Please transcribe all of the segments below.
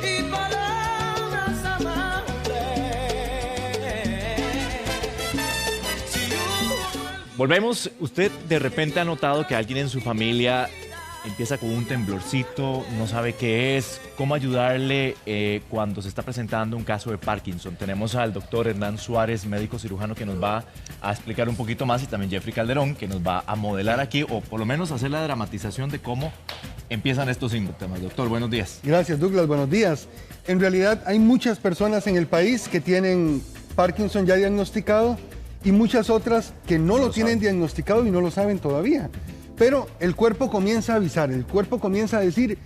y palabras amables. Volvemos. Usted de repente ha notado que alguien en su familia empieza con un temblorcito, no sabe qué es, cómo ayudarle cuando se está presentando un caso de Parkinson. Tenemos al doctor Hernán Suárez, médico cirujano, que nos va a explicar un poquito más, y también Jeffrey Calderón, que nos va a modelar aquí, o por lo menos hacer la dramatización de cómo empiezan estos síntomas. Doctor, buenos días. Gracias, Douglas, buenos días. En realidad hay muchas personas en el país que tienen Parkinson ya diagnosticado y muchas otras que no lo tienen diagnosticado y no lo saben todavía. Pero el cuerpo comienza a avisar, el cuerpo comienza a decir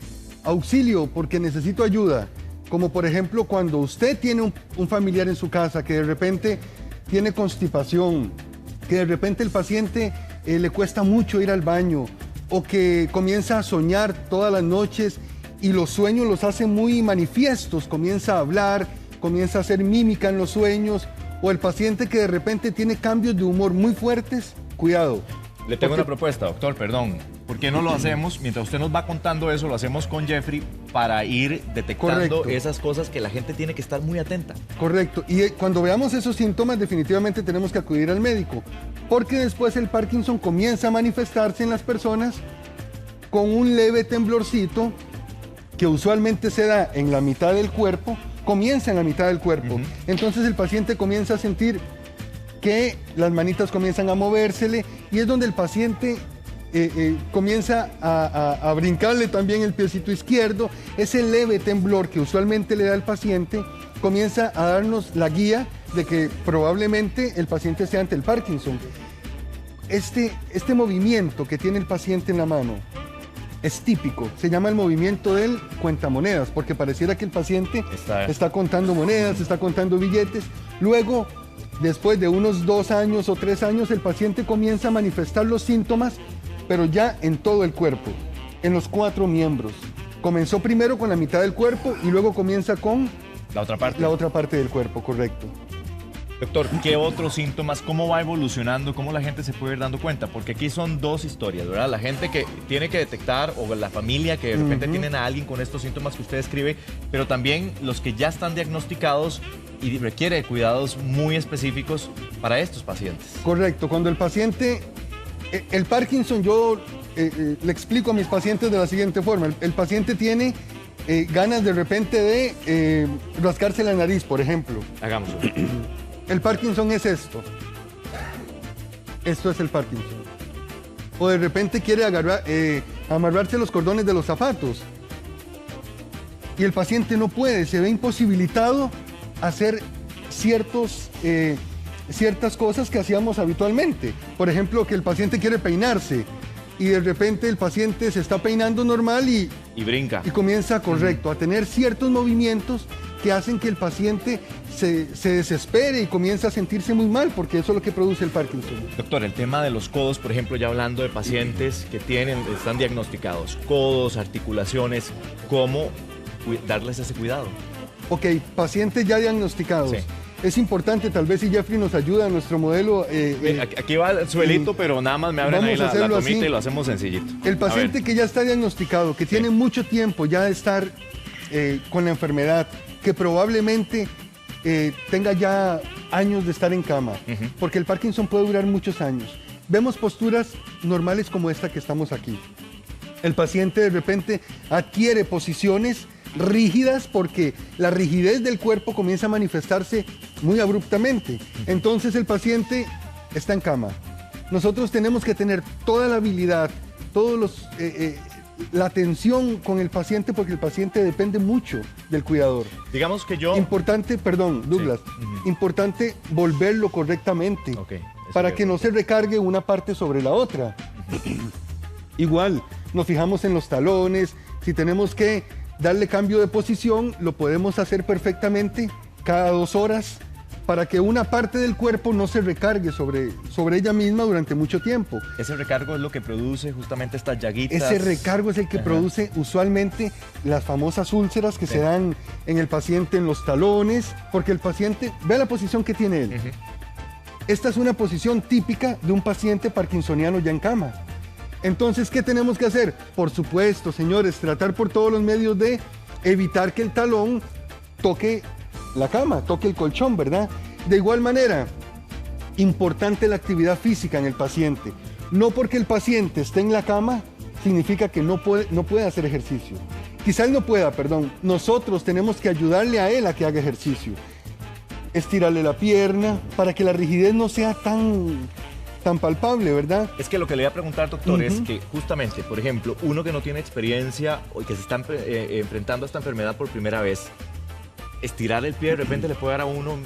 auxilio porque necesito ayuda. Como por ejemplo cuando usted tiene un familiar en su casa que de repente tiene constipación, que de repente el paciente le cuesta mucho ir al baño, o que comienza a soñar todas las noches y los sueños los hace muy manifiestos, comienza a hablar, comienza a hacer mímica en los sueños, o el paciente que de repente tiene cambios de humor muy fuertes, cuidado. Le tengo una propuesta, doctor, perdón. ¿Por qué no lo hacemos? Mientras usted nos va contando eso, lo hacemos con Jeffrey para ir detectando Correcto. esas cosas que la gente tiene que estar muy atenta. Correcto. Y cuando veamos esos síntomas, definitivamente tenemos que acudir al médico, porque después el Parkinson comienza a manifestarse en las personas con un leve temblorcito que usualmente se da en la mitad del cuerpo, comienza en la mitad del cuerpo. Entonces el paciente comienza a sentir que las manitas comienzan a movérsele y es donde el paciente comienza a brincarle también el piecito izquierdo. Ese leve temblor que usualmente le da al paciente comienza a darnos la guía de que probablemente el paciente sea ante el Parkinson. Este movimiento que tiene el paciente en la mano es típico, se llama el movimiento del cuentamonedas, porque pareciera que el paciente está contando monedas, está contando billetes. Luego, después de unos 2 años o 3 años, el paciente comienza a manifestar los síntomas, pero ya en todo el cuerpo, en los 4 miembros. Comenzó primero con la mitad del cuerpo y luego comienza con La otra parte. la otra parte del cuerpo, correcto. Doctor, ¿qué otros síntomas? ¿Cómo va evolucionando? ¿Cómo la gente se puede ir dando cuenta? Porque aquí son 2 historias, ¿verdad? La gente que tiene que detectar, o la familia que de repente tienen a alguien con estos síntomas que usted describe, pero también los que ya están diagnosticados y requiere de cuidados muy específicos para estos pacientes. Correcto, cuando el paciente, el Parkinson, yo le explico a mis pacientes de la siguiente forma. El paciente tiene ganas de repente de rascarse la nariz, por ejemplo. Hagámoslo. El Parkinson es esto. Esto es el Parkinson. O de repente quiere amarrarse los cordones de los zapatos. Y el paciente no puede, se ve imposibilitado a hacer ciertas cosas que hacíamos habitualmente. Por ejemplo, que el paciente quiere peinarse y de repente el paciente se está peinando normal y brinca. Y comienza, correcto, a tener ciertos movimientos que hacen que el paciente se desespere y comienza a sentirse muy mal, porque eso es lo que produce el Parkinson. Doctor, el tema de los codos, por ejemplo, ya hablando de pacientes que están diagnosticados, codos, articulaciones, ¿cómo darles ese cuidado? Ok, pacientes ya diagnosticados. Sí. Es importante, tal vez si Jeffrey nos ayuda a nuestro modelo. Aquí va el suelito, pero nada más me abren ahí la tomita así, y lo hacemos sencillito. El paciente que ya está diagnosticado, que tiene mucho tiempo ya de estar con la enfermedad, que probablemente tenga ya años de estar en cama, porque el Parkinson puede durar muchos años. Vemos posturas normales como esta que estamos aquí. El paciente de repente adquiere posiciones rígidas porque la rigidez del cuerpo comienza a manifestarse muy abruptamente. Entonces el paciente está en cama. Nosotros tenemos que tener toda la habilidad, la atención con el paciente, porque el paciente depende mucho del cuidador. Digamos que yo... Importante, perdón, Douglas, importante volverlo correctamente, para que no se recargue una parte sobre la otra. Igual, nos fijamos en los talones, si tenemos que darle cambio de posición, lo podemos hacer perfectamente cada 2 horas, para que una parte del cuerpo no se recargue sobre ella misma durante mucho tiempo. Ese recargo es lo que produce justamente estas llaguitas. Ese recargo es el que produce usualmente las famosas úlceras que se dan en el paciente en los talones, porque el paciente, vea la posición que tiene él. Esta es una posición típica de un paciente parkinsoniano ya en cama. Entonces, ¿qué tenemos que hacer? Por supuesto, señores, tratar por todos los medios de evitar que el talón toque la cama, toque el colchón, ¿verdad? De igual manera, importante la actividad física en el paciente. No porque el paciente esté en la cama significa que no puede hacer ejercicio. Quizá él no pueda, perdón. Nosotros tenemos que ayudarle a él a que haga ejercicio. Estirarle la pierna para que la rigidez no sea tan palpable, ¿verdad? Es que lo que le voy a preguntar, doctor, es que justamente, por ejemplo, uno que no tiene experiencia o que se está enfrentando a esta enfermedad por primera vez, estirar el pie de repente le puede dar a uno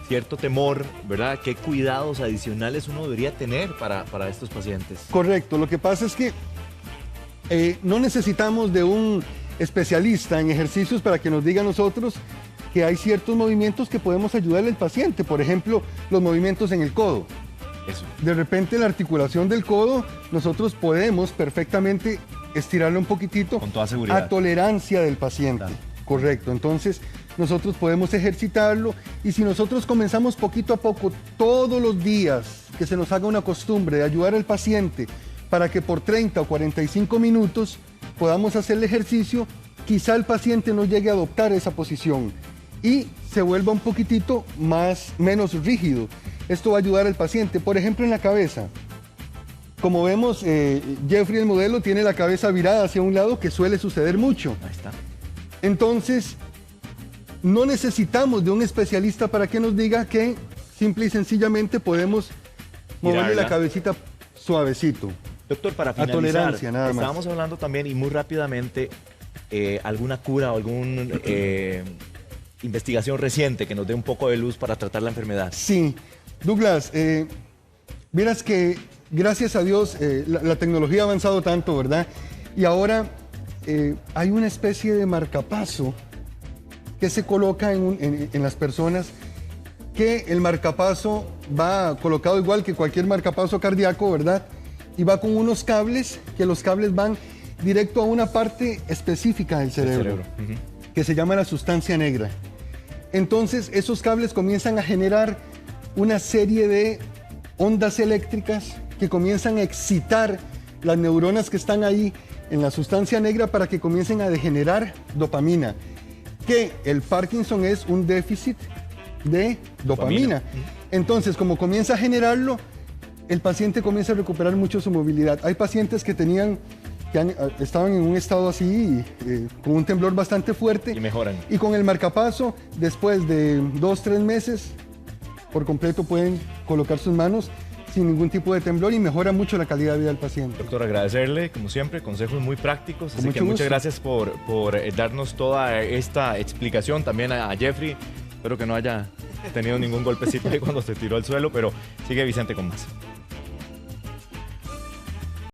cierto temor, ¿verdad? ¿Qué cuidados adicionales uno debería tener para estos pacientes? Correcto. Lo que pasa es que no necesitamos de un especialista en ejercicios para que nos diga a nosotros que hay ciertos movimientos que podemos ayudarle al paciente. Por ejemplo, los movimientos en el codo. Eso. De repente la articulación del codo, nosotros podemos perfectamente estirarlo un poquitito. Con toda seguridad. A tolerancia del paciente. Claro. Correcto. Entonces, nosotros podemos ejercitarlo y si nosotros comenzamos poquito a poco, todos los días, que se nos haga una costumbre de ayudar al paciente para que por 30 o 45 minutos podamos hacer el ejercicio, quizá el paciente no llegue a adoptar esa posición y se vuelva un poquitito menos rígido. Esto va a ayudar al paciente. Por ejemplo, en la cabeza. Como vemos, Jeffrey, el modelo, tiene la cabeza virada hacia un lado, que suele suceder mucho. Ahí está. Entonces, no necesitamos de un especialista para que nos diga que simple y sencillamente podemos moverle Girarla. la cabecita suavecito. Doctor, para A finalizar, tolerancia, nada más. estábamos hablando también y muy rápidamente alguna cura o alguna investigación reciente que nos dé un poco de luz para tratar la enfermedad. Sí, Douglas, miras que gracias a Dios la tecnología ha avanzado tanto, ¿verdad? Y ahora hay una especie de marcapaso que se coloca en las personas, que el marcapaso va colocado igual que cualquier marcapaso cardíaco, ¿verdad? Y va con unos cables, que los cables van directo a una parte específica del cerebro, Ujú. que se llama la sustancia negra. Entonces, esos cables comienzan a generar una serie de ondas eléctricas que comienzan a excitar las neuronas que están ahí en la sustancia negra para que comiencen a degenerar dopamina. Que el Parkinson es un déficit de dopamina. Entonces, como comienza a generarlo, el paciente comienza a recuperar mucho su movilidad. Hay pacientes que estaban en un estado así, con un temblor bastante fuerte. Y mejoran. Y con el marcapaso, después de 2-3 meses, por completo pueden colocar sus manos sin ningún tipo de temblor y mejora mucho la calidad de vida del paciente. Doctor, agradecerle, como siempre, consejos muy prácticos. Así mucho que muchas gusto. gracias por darnos toda esta explicación. También a Jeffrey, espero que no haya tenido ningún golpecito ahí cuando se tiró al suelo, pero sigue Vicente con más.